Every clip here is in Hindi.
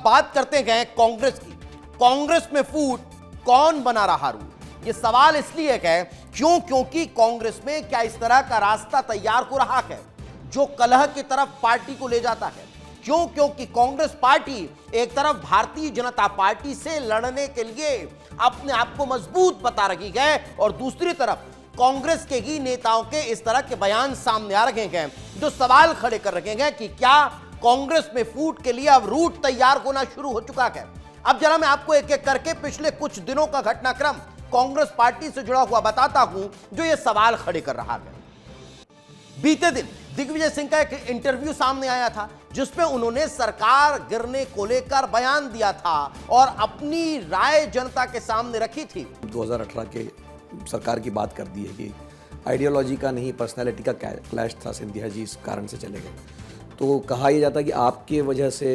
बात करते हैं कांग्रेस की। कांग्रेस में फूट, कौन बना रहा रूल? ये सवाल इसलिए है क्योंकि कांग्रेस में क्या इस तरह का रास्ता तैयार हो रहा है जो कलह की तरफ पार्टी को ले जाता है? क्योंकि कांग्रेस पार्टी एक तरफ भारतीय जनता पार्टी से लड़ने के लिए अपने आप को मजबूत बता रही है और दूसरी तरफ कांग्रेस के ही नेताओं के इस तरह के बयान सामने आ रहे हैं जो सवाल खड़े कर रहे हैं कि क्या कांग्रेस में फूट के लिए अब रूट तैयार होना शुरू हो चुका है। अब जरा मैं आपको एक एक करके पिछले कुछ दिनों का घटनाक्रम कांग्रेस पार्टी से जुड़ा हुआ बताता हूं जो ये सवाल खड़े कर रहा है। बीते दिन दिग्विजय सिंह का एक इंटरव्यू सामने आया था जिसमें उन्होंने सरकार गिरने को लेकर बयान दिया था और अपनी राय जनता के सामने रखी थी। 2018 के सरकार की बात कर दी है कि आइडियोलॉजी का नहीं, पर्सनालिटी का क्लैश था, सिंधिया जी इस कारण से चले गए। तो कहा यह जाता है कि आपके वजह से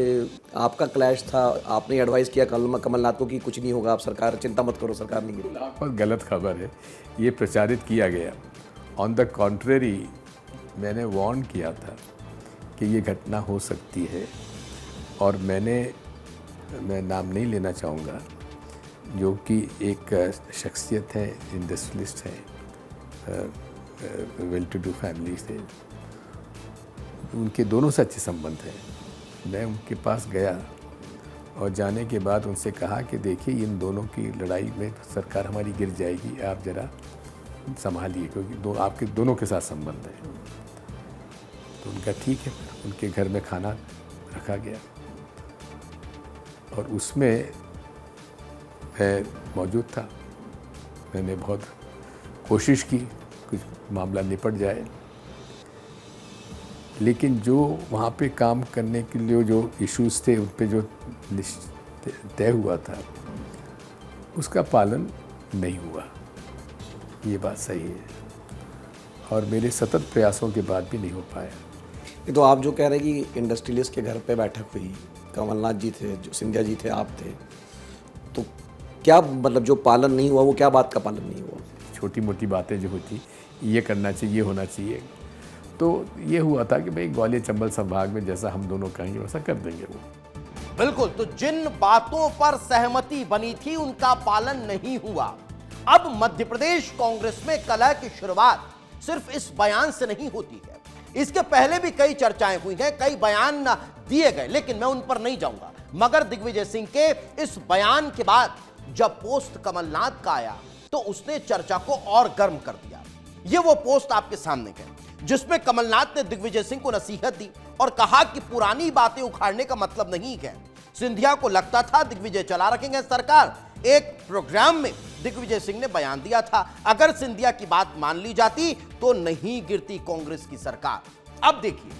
आपका क्लैश था, आपने एडवाइस किया कमलनाथ को कि कुछ नहीं होगा, आप सरकार चिंता मत करो, सरकार नहीं गिरेगी। बहुत गलत खबर है, ये प्रचारित किया गया। ऑन द कॉन्ट्रेरी मैंने वार्न किया था कि ये घटना हो सकती है और मैं नाम नहीं लेना चाहूँगा, जो कि एक शख्सियत है, इंडस्ट्रियलिस्ट है, वेल टू डू फैमिली से, उनके दोनों से अच्छे संबंध हैं। मैं उनके पास गया और जाने के बाद उनसे कहा कि देखिए इन दोनों की लड़ाई में सरकार हमारी गिर जाएगी, आप ज़रा संभालिए क्योंकि आपके दोनों के साथ संबंध है। तो उनका ठीक है, उनके घर में खाना रखा गया और उसमें मैं मौजूद था। मैंने बहुत कोशिश की कुछ मामला निपट जाए, लेकिन जो वहाँ पे काम करने के लिए जो इश्यूज़ थे उन पे जो तय हुआ था उसका पालन नहीं हुआ, ये बात सही है और मेरे सतत प्रयासों के बाद भी नहीं हो पाया। ये तो आप जो कह रहे हैं कि इंडस्ट्रियलिस्ट के घर पे बैठक हुई, कमलनाथ जी थे, जो सिंधिया जी थे, आप थे, तो क्या मतलब जो पालन नहीं हुआ वो क्या बात का पालन नहीं हुआ? छोटी मोटी बातें जो होती, ये करना चाहिए, ये होना चाहिए, तो ये हुआ था कि भाई ग्वालियर चंबल संभाग में जैसा हम दोनों कहेंगे वैसा कर देंगे वो। बिल्कुल, तो जिन बातों पर सहमति बनी थी उनका पालन नहीं हुआ। अब मध्य प्रदेश कांग्रेस में कलह की शुरुआत सिर्फ इस बयान से नहीं होती है, इसके पहले भी कई चर्चाएं हुई हैं, कई बयान दिए गए, लेकिन मैं उन पर नहीं जाऊंगा। मगर दिग्विजय सिंह के इस बयान के बाद जब पोस्ट कमलनाथ का आया तो उसने चर्चा को और गर्म कर दिया। ये वो पोस्ट आपके सामने है जिसमें कमलनाथ ने दिग्विजय सिंह को नसीहत दी और कहा कि पुरानी बातें उखाड़ने का मतलब नहीं है। सिंधिया को लगता था दिग्विजय चला रखेंगे सरकार। एक प्रोग्राम में दिग्विजय सिंह ने बयान दिया था, अगर सिंधिया की बात मान ली जाती तो नहीं गिरती कांग्रेस की सरकार। अब देखिए,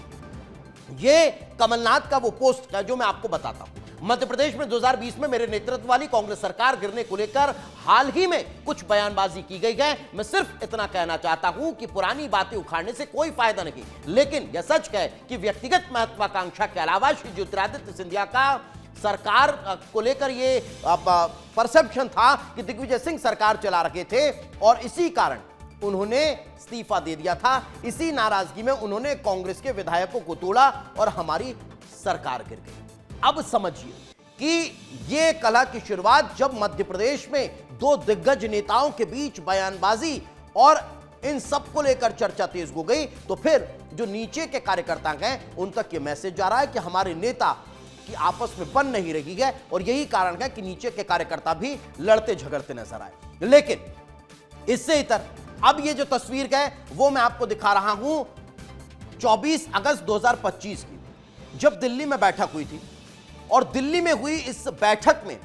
ये कमलनाथ का वो पोस्ट है जो मैं आपको बताता हूं। मध्य प्रदेश में 2020 में मेरे नेतृत्व वाली कांग्रेस सरकार गिरने को लेकर हाल ही में कुछ बयानबाजी की गई है। मैं सिर्फ इतना कहना चाहता हूं कि पुरानी बातें उखाड़ने से कोई फायदा नहीं, लेकिन यह सच है कि व्यक्तिगत महत्वाकांक्षा के अलावा श्री ज्योतिरादित्य सिंधिया का सरकार को लेकर ये परसेप्शन था कि दिग्विजय सिंह सरकार चला रहे थे और इसी कारण उन्होंने इस्तीफा दे दिया था। इसी नाराजगी में उन्होंने कांग्रेस के विधायकों को तोड़ा और हमारी सरकार गिर गई। अब समझिए कि ये कलह की शुरुआत जब मध्य प्रदेश में दो दिग्गज नेताओं के बीच बयानबाजी और इन सब को लेकर चर्चा तेज हो गई, तो फिर जो नीचे के कार्यकर्ता हैं उन तक ये मैसेज जा रहा है कि हमारे नेता की आपस में बन नहीं रही है और यही कारण है कि नीचे के कार्यकर्ता भी लड़ते झगड़ते नजर आए। लेकिन इससे इतर अब ये जो तस्वीर है वो मैं आपको दिखा रहा हूं 24 अगस्त 2025 की, जब दिल्ली में बैठक हुई थी और दिल्ली में हुई इस बैठक में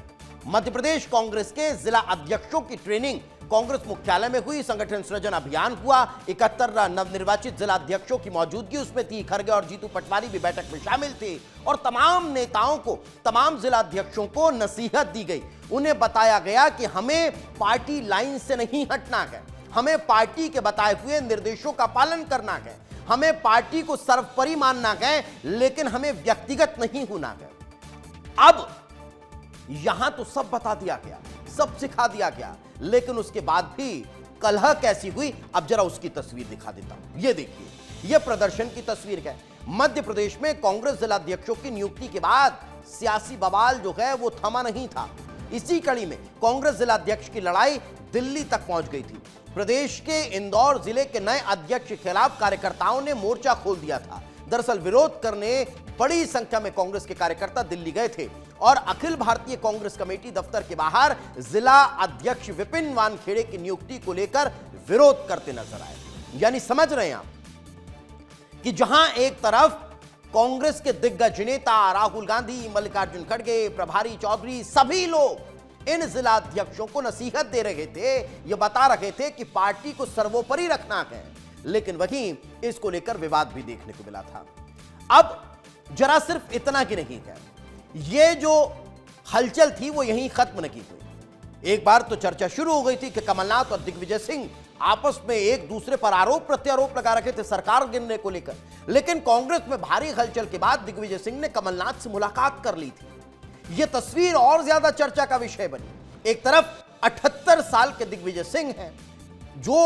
मध्य प्रदेश कांग्रेस के जिला अध्यक्षों की ट्रेनिंग कांग्रेस मुख्यालय में हुई। संगठन सृजन अभियान हुआ, 71 नवनिर्वाचित जिला अध्यक्षों की मौजूदगी उसमें थी। खरगे और जीतू पटवारी भी बैठक में शामिल थे और तमाम नेताओं को, तमाम जिला अध्यक्षों को नसीहत दी गई। उन्हें बताया गया कि हमें पार्टी लाइन से नहीं हटना है, हमें पार्टी के बताए हुए निर्देशों का पालन करना है, हमें पार्टी को सर्वोपरि मानना है, लेकिन हमें व्यक्तिगत नहीं होना है। अब यहां तो सब बता दिया गया, सब सिखा दिया गया, लेकिन उसके बाद भी कलह कैसी हुई, अब जरा उसकी तस्वीर दिखा देता हूं। ये देखिए, यह प्रदर्शन की तस्वीर है। मध्य प्रदेश में कांग्रेस जिला अध्यक्षों की नियुक्ति के बाद सियासी बवाल जो है वो थमा नहीं था। इसी कड़ी में कांग्रेस जिला अध्यक्ष की लड़ाई दिल्ली तक पहुंच गई थी। प्रदेश के इंदौर जिले के नए अध्यक्ष के खिलाफ कार्यकर्ताओं ने मोर्चा खोल दिया था। दरअसल विरोध करने बड़ी संख्या में कांग्रेस के कार्यकर्ता दिल्ली गए थे और अखिल भारतीय कांग्रेस कमेटी दफ्तर के बाहर जिला अध्यक्ष विपिन वानखेड़े की नियुक्ति को लेकर विरोध करते नजर आए। यानी समझ रहे हैं आप कि जहां एक तरफ कांग्रेस के दिग्गज नेता राहुल गांधी, मल्लिकार्जुन खड़गे, प्रभारी चौधरी सभी लोग इन जिला अध्यक्षों को नसीहत दे रहे थे, ये बता रहे थे कि पार्टी को सर्वोपरि रखना है, लेकिन वहीं इसको लेकर विवाद भी देखने को मिला था। अब जरा सिर्फ इतना की नहीं है, ये जो हलचल थी वो यहीं खत्म नहीं हुई। एक बार तो चर्चा शुरू हो गई थी कि कमलनाथ और दिग्विजय सिंह आपस में एक दूसरे पर आरोप प्रत्यारोप लगा रखे थे सरकार गिरने को लेकर, लेकिन कांग्रेस में भारी हलचल के बाद दिग्विजय सिंह ने कमलनाथ से मुलाकात कर ली थी। यह तस्वीर और ज्यादा चर्चा का विषय बनी। एक तरफ 78 साल के दिग्विजय सिंह हैं जो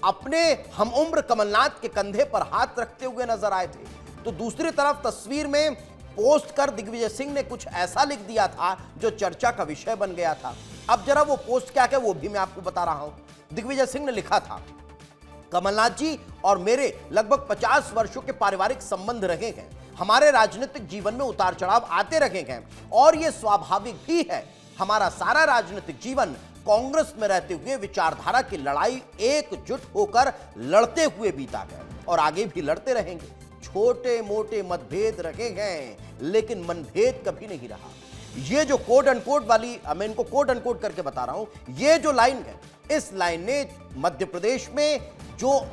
अपने हम उम्र कमलनाथ के कंधे पर हाथ रखते हुए नजर आए थे, तो दूसरी तरफ तस्वीर में पोस्ट कर दिग्विजय सिंह ने कुछ ऐसा लिख दिया था जो चर्चा का विषय बन गया था। अब जरा वो पोस्ट क्या क्या वो भी मैं आपको बता रहा हूं। दिग्विजय सिंह ने लिखा था, कमलनाथ जी और मेरे लगभग 50 वर्षों के पारिवारिक संबंध रहे हैं। हमारे राजनीतिक जीवन में उतार चढ़ाव आते रहे हैं और यह स्वाभाविक भी है। हमारा सारा राजनीतिक जीवन कांग्रेस में रहते हुए विचारधारा की लड़ाई एकजुट होकर लड़ते हुए बीता है और आगे भी लड़ते रहेंगे। छोटे मोटे मतभेद रहे हैं लेकिन मनभेद कभी नहीं रहा। ये जो कोड अनकोड वाली, मैं इनको कोड अनकोड करके बता रहा हूं, ये जो लाइन है, इस लाइन ने मध्य प्रदेश में जो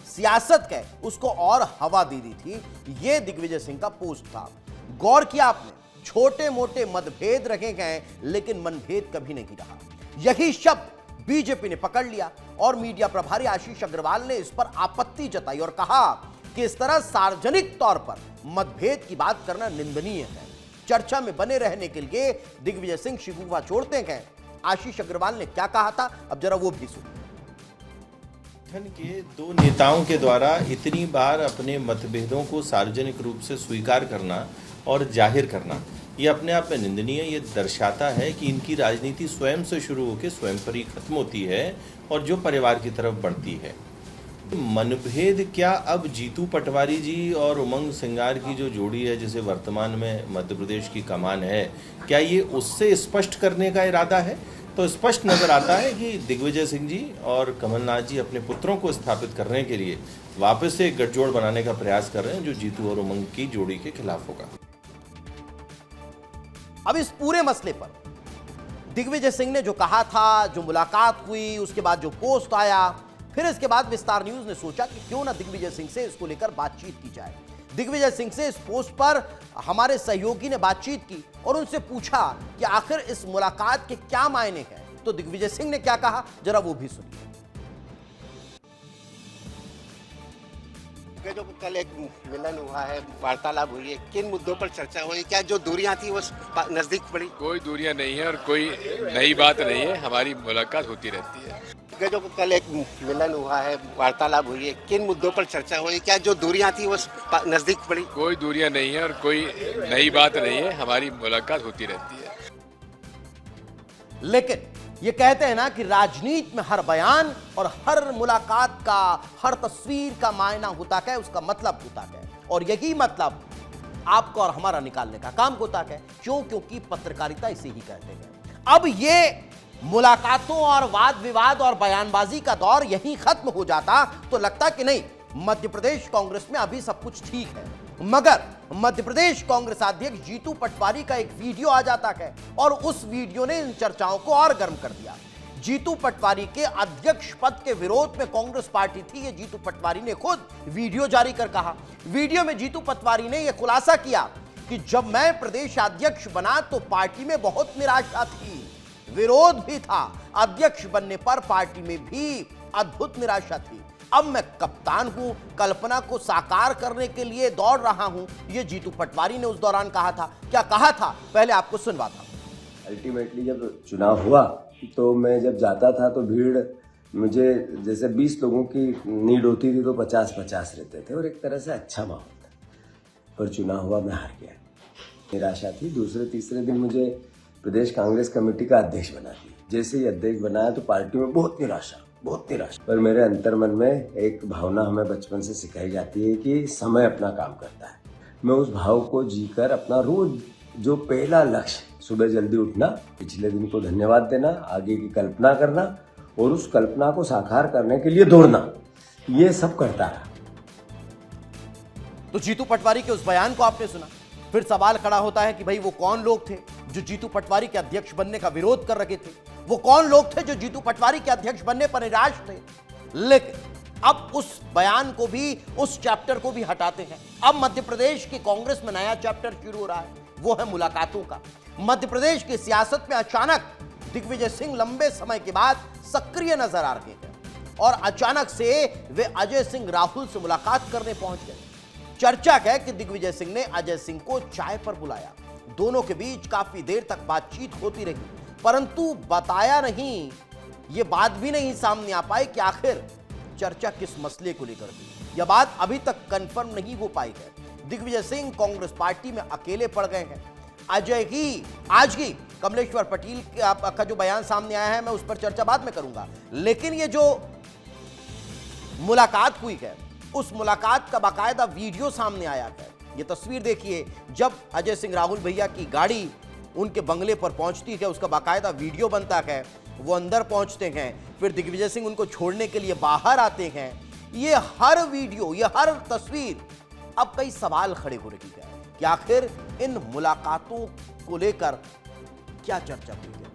सियासत है उसको और हवा दे दी थी। ये दिग्विजय सिंह का पोस्ट था। गौर किया आपने, छोटे मोटे मतभेद रखे गए लेकिन मनभेद कभी नहीं रहा। यही शब्द बीजेपी ने पकड़ लिया और मीडिया प्रभारी आशीष अग्रवाल ने इस पर आपत्ति जताई और कहा कि इस तरह सार्वजनिक तौर पर मतभेद की बात करना निंदनीय है। चर्चा में बने रहने के लिए दिग्विजय सिंह शिकूफा छोड़ते हैं। आशीष अग्रवाल ने क्या कहा था, अब जरा वो भी सुनिए। के दो नेताओं के द्वारा इतनी बार अपने मतभेदों को सार्वजनिक रूप से स्वीकार करना और जाहिर करना, ये अपने आप में निंदनीय। ये दर्शाता है कि इनकी राजनीति स्वयं से शुरू होकर स्वयं पर ही खत्म होती है और जो परिवार की तरफ बढ़ती है। मनभेद क्या अब जीतू पटवारी जी और उमंग सिंगार की जो जोड़ी है, जिसे वर्तमान में मध्य प्रदेश की कमान है, क्या ये उससे स्पष्ट करने का इरादा है? तो स्पष्ट नजर आता है कि दिग्विजय सिंह जी और कमलनाथ जी अपने पुत्रों को स्थापित करने के लिए वापस से एक गठजोड़ बनाने का प्रयास कर रहे हैं जो जीतू और उमंग की जोड़ी के खिलाफ होगा। अब इस पूरे मसले पर दिग्विजय सिंह ने जो कहा था, जो मुलाकात हुई, उसके बाद जो पोस्ट आया, फिर इसके बाद विस्तार न्यूज ने सोचा कि क्यों ना दिग्विजय सिंह से इसको लेकर बातचीत की जाए। दिग्विजय सिंह से इस पोस्ट पर हमारे सहयोगी ने बातचीत की और उनसे पूछा कि आखिर इस मुलाकात के क्या मायने हैं। तो दिग्विजय सिंह ने क्या कहा, जरा वो भी सुनिए। जो कल एक मिलन हुआ है, वार्तालाप हुई है, किन मुद्दों पर चर्चा हुई? क्या जो दूरियां थी वो नजदीक पड़ी? कोई दूरियां नहीं है और कोई नई बात नहीं है, हमारी मुलाकात होती रहती है। जो कल एक मिलन हुआ है, वार्तालाप हुई है, किन मुद्दों पर चर्चा हुई? क्या जो दूरियां थी वो नजदीक पड़ी? कोई दूरियां नहीं है और कोई नई बात नहीं है, हमारी मुलाकात होती रहती है। लेकिन ये कहते हैं ना कि राजनीति में हर बयान और हर मुलाकात का, हर तस्वीर का मायना होता है, उसका मतलब होता है, और यही मतलब आपको और हमारा निकालने का काम होता है। क्यों? क्योंकि पत्रकारिता इसे ही कहते हैं। अब ये मुलाकातों और वाद विवाद और बयानबाजी का दौर यहीं खत्म हो जाता तो लगता कि नहीं, मध्य प्रदेश कांग्रेस में अभी सब कुछ ठीक है। मगर मध्य प्रदेश कांग्रेस अध्यक्ष जीतू पटवारी का एक वीडियो आ जाता है और उस वीडियो ने इन चर्चाओं को और गर्म कर दिया। जीतू पटवारी के अध्यक्ष पद के विरोध में कांग्रेस पार्टी थी, ये जीतू पटवारी ने खुद वीडियो जारी कर कहा। वीडियो में जीतू पटवारी ने यह खुलासा किया कि जब मैं प्रदेश अध्यक्ष बना तो पार्टी में बहुत निराशा थी, विरोध भी था, अध्यक्ष बनने पर पार्टी में भी अद्भुत निराशा थी। अब मैं कप्तान हूं, कल्पना को साकार करने के लिए दौड़ रहा हूं, ये जीतू पटवारी ने उस दौरान कहा था। क्या कहा था, पहले आपको सुनवाता हूं। अल्टीमेटली जब चुनाव हुआ तो मैं जब जाता था तो भीड़, मुझे जैसे 20 लोगों की नीड होती थी तो 50-50 रहते थे और एक तरह से अच्छा माहौल था। पर चुनाव हुआ, मैं हार गया निराशा थी। दूसरे तीसरे दिन मुझे प्रदेश कांग्रेस कमेटी का अध्यक्ष बना दिया। जैसे ही अध्यक्ष बनाया तो पार्टी में बहुत निराशा। पर मेरे अंतर्मन में एक भावना हमें बचपन से सिखाई जाती है कि समय अपना काम करता है। मैं उस भाव को जीकर अपना रोज जो पहला लक्ष्य, सुबह जल्दी उठना, पिछले दिन को धन्यवाद देना, आगे की कल्पना करना और उस कल्पना को साकार करने के लिए दौड़ना, ये सब करता रहा। तो जीतू पटवारी के उस बयान को आपने सुना, फिर सवाल खड़ा होता है कि भाई वो कौन लोग थे जो जीतू पटवारी के अध्यक्ष बनने का विरोध कर रहे थे, वो कौन लोग थे जो जीतू पटवारी के अध्यक्ष बनने पर निराश थे। लेकिन अब उस बयान को भी, उस चैप्टर को भी हटाते हैं। अब मध्य प्रदेश की कांग्रेस में नया चैप्टर शुरू हो रहा है, वो है मुलाकातों का। मध्य प्रदेश की सियासत में अचानक दिग्विजय सिंह लंबे समय के बाद सक्रिय नजर आ रहे हैं और अचानक से वे अजय सिंह राहुल से मुलाकात करने पहुंच गए। चर्चा है कि दिग्विजय सिंह ने अजय सिंह को चाय पर बुलाया। दोनों के बीच काफी देर तक बातचीत होती रही, परंतु बताया नहीं, यह बात भी नहीं सामने आ पाई कि आखिर चर्चा किस मसले को लेकर थी। यह बात अभी तक कंफर्म नहीं हो पाई है। दिग्विजय सिंह कांग्रेस पार्टी में अकेले पड़ गए हैं। अजय ही आज ही कमलेश्वर पटेल का जो बयान सामने आया है, मैं उस पर चर्चा बाद में करूंगा, लेकिन ये जो मुलाकात हुई है, उस मुलाकात का बाकायदा वीडियो सामने आया है। ये तस्वीर देखिए, जब अजय सिंह राहुल भैया की गाड़ी उनके बंगले पर पहुंचती है, उसका बाकायदा वीडियो बनता है। वो अंदर पहुंचते हैं, फिर दिग्विजय सिंह उनको छोड़ने के लिए बाहर आते हैं। ये हर वीडियो, ये हर तस्वीर अब कई सवाल खड़े हो रही है कि आखिर इन मुलाकातों को लेकर क्या चर्चा हुई है,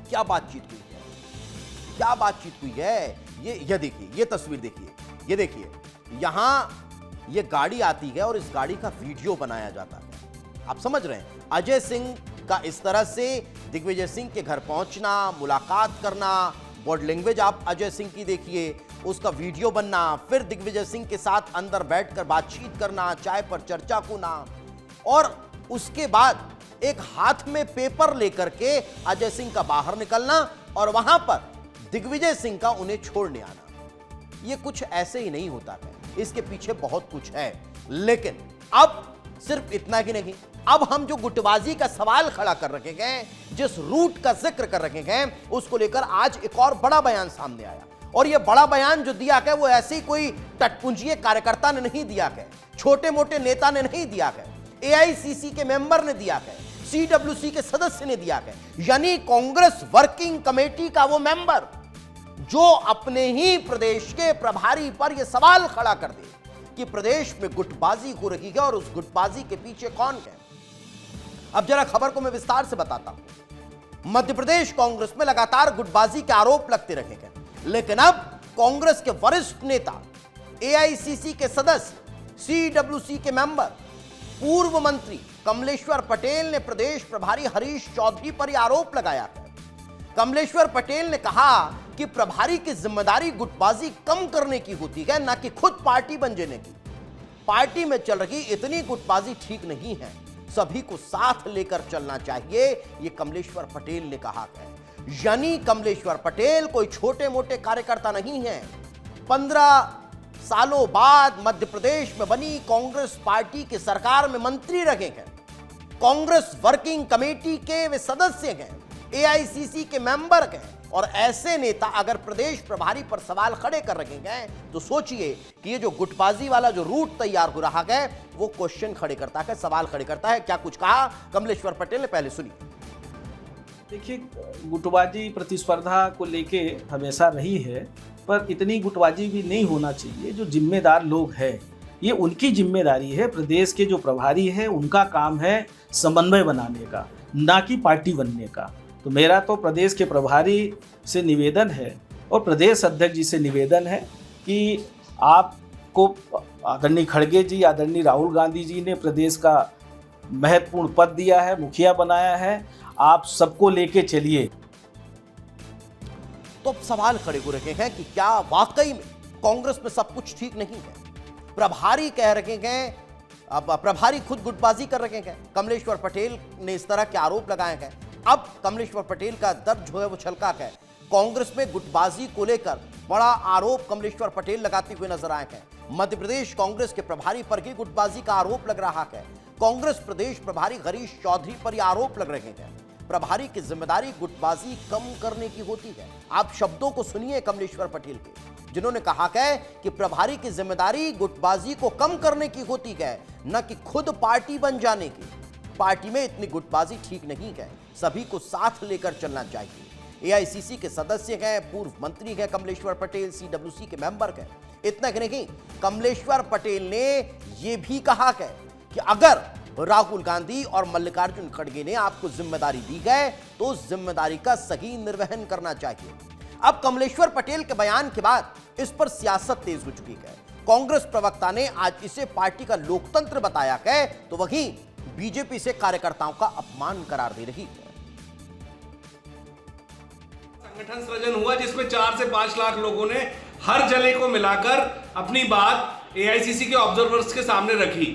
क्या बातचीत हुई है। ये देखिए, ये तस्वीर देखिए, ये देखिए, यहां ये गाड़ी आती है और इस गाड़ी का वीडियो बनाया जाता है। आप समझ रहे हैं, अजय सिंह का इस तरह से दिग्विजय सिंह के घर पहुंचना, मुलाकात करना, बॉडी लैंग्वेज आप अजय सिंह की देखिए, उसका वीडियो बनना, फिर दिग्विजय सिंह के साथ अंदर बैठकर बातचीत करना, चाय पर चर्चा होना, और उसके बाद एक हाथ में पेपर लेकर के अजय सिंह का बाहर निकलना और वहां पर दिग्विजय सिंह का उन्हें छोड़ने आना। ये कुछ ऐसे ही नहीं होता है, इसके पीछे बहुत कुछ है। लेकिन अब सिर्फ इतना ही नहीं, अब हम जो गुटबाजी का सवाल खड़ा कर रखे हैं, जिस रूट का जिक्र कर रखे हैं, उसको लेकर आज एक और बड़ा बयान सामने आया। और यह बड़ा बयान जो दिया गया वो ऐसे ही कोई टटपुंजिए कार्यकर्ता ने नहीं दिया है, छोटे मोटे नेता ने नहीं दिया है, एआईसीसी के मेंबर ने दिया है, सीडब्ल्यूसी के सदस्य ने दिया है, यानी कांग्रेस वर्किंग कमेटी का वो मेंबर जो अपने ही प्रदेश के प्रभारी पर यह सवाल खड़ा कर दे कि प्रदेश में गुटबाजी हो रही है और उस गुटबाजी के पीछे कौन है। अब जरा खबर को मैं विस्तार से बताता हूं। मध्य प्रदेश कांग्रेस में लगातार गुटबाजी के आरोप लगते रहे हैं, लेकिन अब कांग्रेस के वरिष्ठ नेता, एआईसीसी के सदस्य, सीडब्ल्यूसी के मेंबर, पूर्व मंत्री कमलेश्वर पटेल ने प्रदेश प्रभारी हरीश चौधरी पर यह आरोप लगाया है। कमलेश्वर पटेल ने कहा कि प्रभारी की जिम्मेदारी गुटबाजी कम करने की होती है, ना कि खुद पार्टी बन जाने की। पार्टी में चल रही इतनी गुटबाजी ठीक नहीं है, सभी को साथ लेकर चलना चाहिए, ये कमलेश्वर पटेल ने कहा है। यानी कमलेश्वर पटेल कोई छोटे मोटे कार्यकर्ता नहीं है। 15 सालों बाद मध्य प्रदेश में बनी कांग्रेस पार्टी की सरकार में मंत्री रहे हैं, कांग्रेस वर्किंग कमेटी के वे सदस्य हैं, एआईसीसी के मेंबर हैं, और ऐसे नेता अगर प्रदेश प्रभारी पर सवाल खड़े कर रहे हैं तो सोचिए कि ये जो गुटबाजी वाला जो रूट तैयार हो रहा है वो क्वेश्चन खड़े करता है, सवाल खड़े करता है। क्या कुछ कहा कमलेश्वर पटेल ने, पहले सुनिए। देखिए, गुटबाजी प्रतिस्पर्धा को लेके हमेशा रही है, पर इतनी गुटबाजी भी नहीं होना चाहिए। जो जिम्मेदार लोग हैं, ये उनकी जिम्मेदारी है। प्रदेश के जो प्रभारी है उनका काम है समन्वय बनाने का, ना कि पार्टी बनने का। तो मेरा तो प्रदेश के प्रभारी से निवेदन है और प्रदेश अध्यक्ष जी से निवेदन है कि आपको आदरणीय खड़गे जी, आदरणीय राहुल गांधी जी ने प्रदेश का महत्वपूर्ण पद दिया है, मुखिया बनाया है, आप सबको लेके चलिए। तो अब सवाल खड़े हो रहे हैं कि क्या वाकई में कांग्रेस में सब कुछ ठीक नहीं है। प्रभारी कह रहे हैं, अब प्रभारी खुद गुटबाजी कर रहे हैं। कमलेश्वर पटेल ने इस तरह के आरोप लगाए हैं। अब कमलेश्वर पटेल का दर्द जो है वो छलका है। कांग्रेस में गुटबाजी को लेकर बड़ा आरोप कमलेश्वर पटेल लगाते हुए नजर आए हैं। मध्य प्रदेश कांग्रेस के प्रभारी पर भी गुटबाजी का आरोप लग रहा है। कांग्रेस प्रदेश प्रभारी हरीश चौधरी पर यह आरोप लग रहे हैं प्रभारी की जिम्मेदारी गुटबाजी कम करने की होती है। आप शब्दों को सुनिए कमलेश्वर पटेल के, जिन्होंने कहा है कि प्रभारी की जिम्मेदारी गुटबाजी को कम करने की होती है, न कि खुद पार्टी बन जाने की। पार्टी में इतनी गुटबाजी ठीक नहीं है, सभी को साथ लेकर चलना चाहिए। एआईसीसी के सदस्य हैं, पूर्व मंत्री हैं कमलेश्वर पटेल, सीडब्ल्यूसी के मेंबर हैं। इतना ही नहीं, कमलेश्वर पटेल ने यह भी कहा है कि अगर राहुल गांधी और मल्लिकार्जुन खड़गे ने आपको जिम्मेदारी दी है तो उस जिम्मेदारी का सही निर्वहन करना चाहिए। अब कमलेश्वर पटेल के बयान के बाद इस पर सियासत तेज हो चुकी है। कांग्रेस प्रवक्ता ने आज इसे पार्टी का लोकतंत्र बताया है, तो वहीं बीजेपी से कार्यकर्ताओं का अपमान करार दे रही है। संगठन सृजन हुआ जिसमें 4 से 5 लाख लोगों ने हर जले को मिलाकर अपनी बात एआईसीसी के ऑब्जर्वर्स के सामने रखी।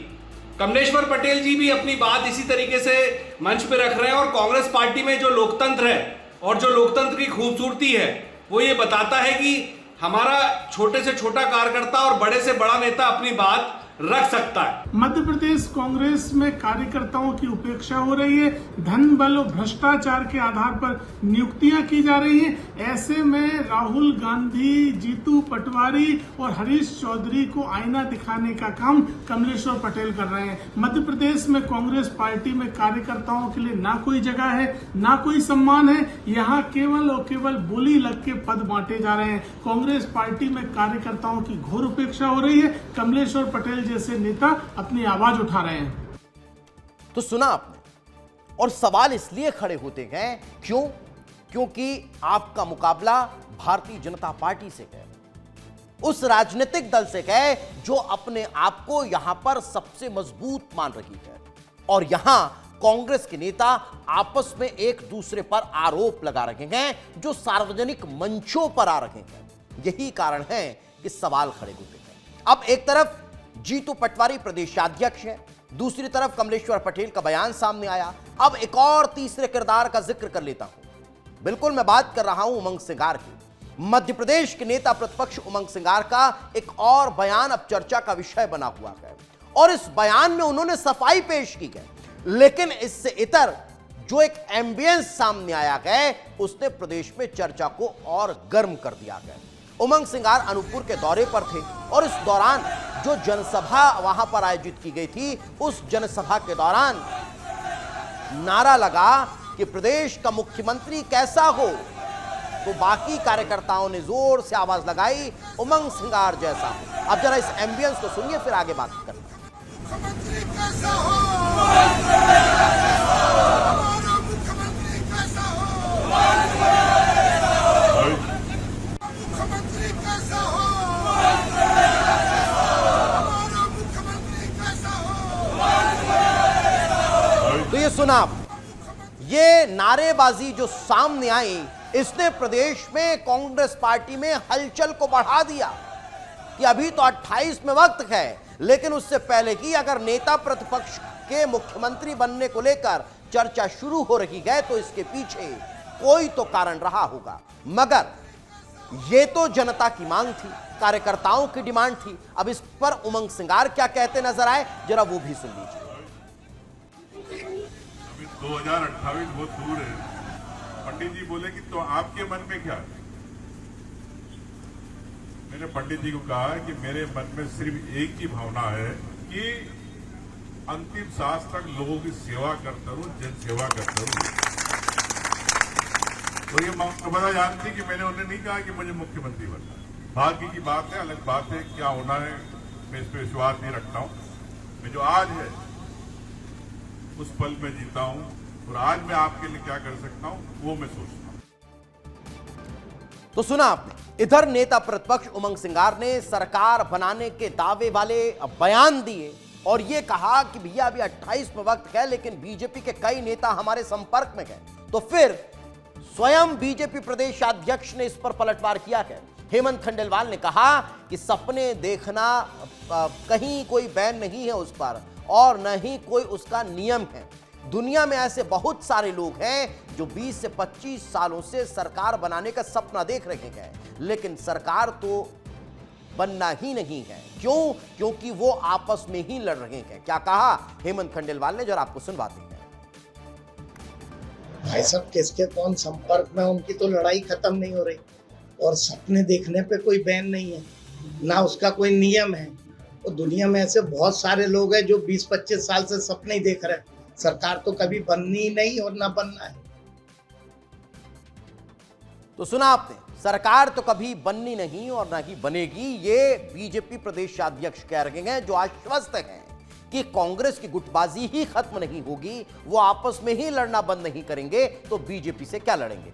कमलेश्वर पटेल जी भी अपनी बात इसी तरीके से मंच पे रख रहे हैं और कांग्रेस पार्टी में जो लोकतंत्र है और जो लोकतंत्र की खूबसूरती है वो ये बताता है कि हमारा छोटे से छोटा कार्यकर्ता और बड़े से बड़ा नेता अपनी बात रख सकता है। मध्य प्रदेश कांग्रेस में कार्यकर्ताओं की उपेक्षा हो रही है, धन बल और भ्रष्टाचार के आधार पर नियुक्तियां की जा रही हैं। ऐसे में राहुल गांधी, जीतू पटवारी और हरीश चौधरी को आईना दिखाने का काम कमलेश्वर पटेल कर रहे हैं। मध्य प्रदेश में कांग्रेस पार्टी में कार्यकर्ताओं के लिए ना कोई जगह है, ना कोई सम्मान है। यहाँ केवल और केवल बोली लग के पद बांटे जा रहे हैं। कांग्रेस पार्टी में कार्यकर्ताओं की घोर उपेक्षा हो रही है। कमलेश्वर पटेल जैसे नेता अपनी आवाज उठा रहे हैं। तो सुना आपने, और सवाल इसलिए खड़े होते हैं क्योंकि आपका मुकाबला भारतीय जनता पार्टी से है, उस राजनीतिक दल से है जो अपने आप को यहां पर सबसे मजबूत मान रही है। और यहां कांग्रेस के नेता आपस में एक दूसरे पर आरोप लगा रहे हैं जो सार्वजनिक मंचों पर आ रहे हैं। यही कारण है कि सवाल खड़े होते हैं। अब एक तरफ जीतू पटवारी प्रदेशाध्यक्ष है, दूसरी तरफ कमलेश्वर पटेल का बयान सामने आया। अब एक और तीसरे किरदार का जिक्र कर लेता हूं। बिल्कुल मैं बात कर रहा हूं उमंग सिंगार की। मध्य प्रदेश के नेता प्रतिपक्ष उमंग सिंगार का एक और बयान अब चर्चा का विषय बना हुआ है और इस बयान में उन्होंने सफाई पेश की है, लेकिन इससे इतर जो एक एम्बियंस सामने आया है उसने प्रदेश में चर्चा को और गर्म कर दिया है। उमंग सिंगार अनूपपुर के दौरे पर थे और इस दौरान जो जनसभा वहां पर आयोजित की गई थी, उस जनसभा के दौरान नारा लगा कि प्रदेश का मुख्यमंत्री कैसा हो, तो बाकी कार्यकर्ताओं ने जोर से आवाज लगाई उमंग सिंगार जैसा हो। अब जरा इस एम्बियंस को सुनिए, फिर आगे बात करते हैं। मुख्यमंत्री कैसा हो, मुख्यमंत्री कैसा हो, मुख्यमंत्री कैसा हो, हमारा मुख्यमंत्री कैसा हो। तो ये सुना, ये नारेबाजी जो सामने आई, इसने प्रदेश में कांग्रेस पार्टी में हलचल को बढ़ा दिया कि अभी तो 28 में वक्त है, लेकिन उससे पहले ही अगर नेता प्रतिपक्ष के मुख्यमंत्री बनने को लेकर चर्चा शुरू हो रही है तो इसके पीछे कोई तो कारण रहा होगा। मगर यह तो जनता की मांग थी, कार्यकर्ताओं की डिमांड थी। अब इस पर उमंग सिंगार क्या कहते नजर आए, जरा वो भी सुन लीजिए। 2028 बहुत दूर है। पंडित जी बोले कि तो आपके मन में क्या है? मैंने पंडित जी को कहा कि मेरे मन में सिर्फ एक ही भावना है कि अंतिम सांस तक लोगों की सेवा करता रहूं, जन सेवा करता रहूं। तो ये ममता जानती कि मैंने उन्हें नहीं कहा कि मुझे मुख्यमंत्री बनना है। भाग्य की बात है, अलग बात है, क्या होना है मैं इस पर विश्वास नहीं रखता हूं। मैं जो आज है उस पल में जीता हूं और आज मैं आपके लिए क्या कर सकता हूं वो मैं सोचता हूं। तो सुना आपने, इधर नेता प्रतिपक्ष उमंग सिंगार ने सरकार बनाने के दावे वाले बयान दिए और यह कहा कि भैया अभी 28 में वक्त है, लेकिन बीजेपी के कई नेता हमारे संपर्क में हैं। तो फिर स्वयं बीजेपी प्रदेश अध्यक्ष ने इस पर पलटवार किया है। हेमंत खंडेलवाल ने कहा कि सपने देखना कहीं कोई बैन नहीं है उस पर और न ही कोई उसका नियम है। दुनिया में ऐसे बहुत सारे लोग हैं जो 20 से 25 सालों से सरकार बनाने का सपना देख रहे हैं, लेकिन सरकार तो बनना ही नहीं है। क्यों? क्योंकि वो आपस में ही लड़ रहे हैं। क्या कहा हेमंत खंडेलवाल ने, जरा आपको सुनवाते हैं। भाई साहब, किसके कौन संपर्क में, उनकी तो लड़ाई खत्म नहीं हो रही। और सपने देखने पे कोई बैन नहीं है, ना उसका कोई नियम है। और दुनिया में ऐसे बहुत सारे लोग हैं जो 20-25 साल से सपने ही देख रहे हैं। सरकार तो कभी बननी नहीं और ना बनना है। तो सुना आपने, सरकार तो कभी बननी नहीं और ना ही बनेगी। ये बीजेपी प्रदेश अध्यक्ष कह रहे हैं, जो आश्वस्त हैं कि कांग्रेस की गुटबाजी ही खत्म नहीं होगी। वो आपस में ही लड़ना बंद नहीं करेंगे तो बीजेपी से क्या लड़ेंगे।